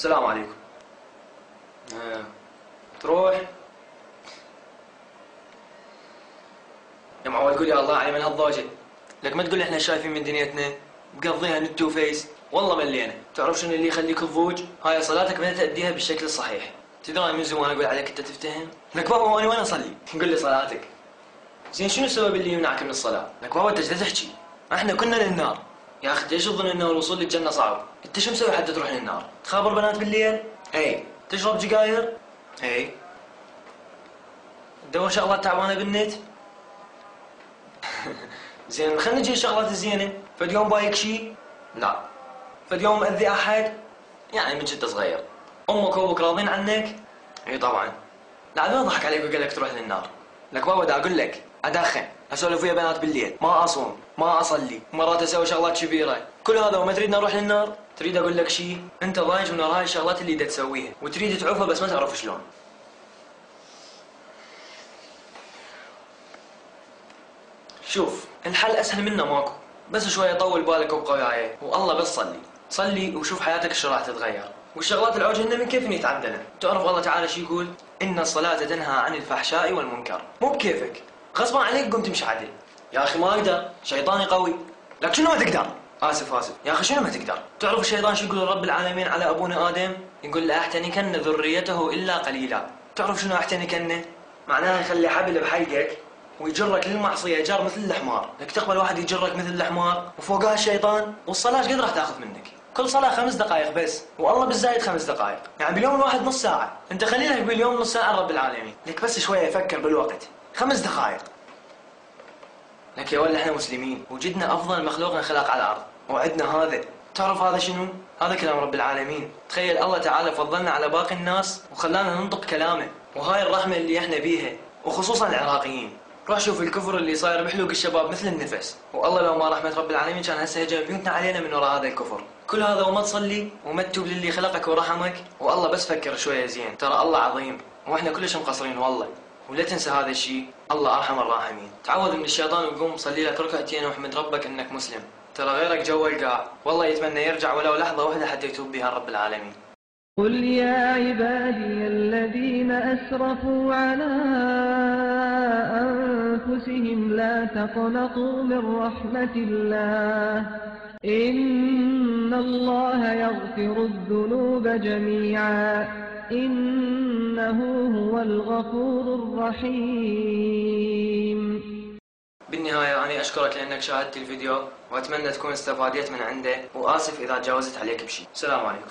السلام عليكم. تروح يا معود قول يا الله علي من هالضوجة. لك ما تقول احنا شايفين من دنيتنا بقضيها نت وفيس. والله ملينا. تعرف شنو اللي يخليك تضوج؟ هاي صلاتك بدها تأديها بالشكل الصحيح. تدري من زمان اقول عليك انت تفتهم؟ لك بابا واني وين اصلي؟ قل لي صلاتك. زين شنو السبب اللي يمنعك من الصلاة؟ لك بابا انت ايش تحكي؟ احنا كنا للنار. يا اخي ليش تظن انه الوصول للجنة صعب؟ انت شو مسوي حتى تروح للنار؟ تخابر بنات بالليل؟ اي. تشرب سجاير؟ اي. تدور شغلات تعبانة بالنت؟ زين خلينا نجي الشغلات الزينة. فد يوم بايك شي؟ لا. فد يوم مأذي احد؟ يعني من كنت صغير. امك وابوك راضين عنك؟ اي طبعا. لا ما ضحك عليك وقال لك تروح للنار. لك بابا دا اقول لك ادخن، اسولف ويا بنات بالليل، ما اصوم، ما اصلي، مرات اسوي شغلات كبيره، كل هذا وما تريدنا نروح للنار؟ تريد اقول لك شيء؟ انت ضايج من هاي الشغلات اللي دا تسويها وتريد تعوفها بس ما تعرف شلون. شوف الحل اسهل منه ماكو، بس شويه طول بالك وابقى وياي والله بس صلي، صلي وشوف حياتك شو راح تتغير. والشغلات العوجة من كيف يتعدلن. تعرف الله تعالى شو يقول؟ إن الصلاة تنهى عن الفحشاء والمنكر. مو بكيفك، غصبا عليك قم تمشي عدل. يا أخي ما أقدر، شيطاني قوي. لك شنو ما تقدر؟ آسف يا أخي شنو ما تقدر؟ تعرف الشيطان شو يقول رب العالمين على أبونا آدم؟ يقول لأحتنكن ذريته إلا قليلا. تعرف شنو أحتنكن؟ معناها يخلي حبل بحلقك ويجرك للمعصية جر مثل الحمار. لك تقبل واحد يجرك مثل الحمار وفوقها الشيطان؟ والصلاة ايش قد راح تاخذ منك؟ كل صلاة 5 دقائق بس، والله بالزايد 5 دقائق، يعني باليوم الواحد نص ساعة، انت خلي لك باليوم نص ساعة رب العالمين، لك بس شوية فكر بالوقت، 5 دقائق. لك يا ولد احنا مسلمين، وجدنا أفضل مخلوق انخلق على الأرض، وعدنا هذا، تعرف هذا شنو؟ هذا كلام رب العالمين، تخيل الله تعالى فضلنا على باقي الناس وخلانا ننطق كلامه، وهاي الرحمة اللي احنا بيها، وخصوصا العراقيين. روح شوف الكفر اللي صاير بحلوق الشباب مثل النفس، والله لو ما رحمة رب العالمين كان هسه هجم بيوتنا علينا من وراء هذا الكفر. كل هذا وما تصلي وما تتوب للي خلقك ورحمك، والله بس فكر شوية زين، ترى الله عظيم واحنا كلش مقصرين والله، ولا تنسى هذا الشيء، الله ارحم الراحمين. تعوذ من الشيطان وقوم صلي لك ركعتين واحمد ربك انك مسلم، ترى غيرك جو القاع، والله يتمنى يرجع ولو لحظة واحدة حتى يتوب بها رب العالمين. قل يا عبادي الذين أسرفوا على أنفسهم لا تقنطوا من رحمة الله إن الله يغفر الذنوب جميعا إنه هو الغفور الرحيم. بالنهاية أنا أشكرك لأنك شاهدت الفيديو وأتمنى تكون استفادت من عنده، وآسف إذا تجاوزت عليك بشيء. السلام عليكم.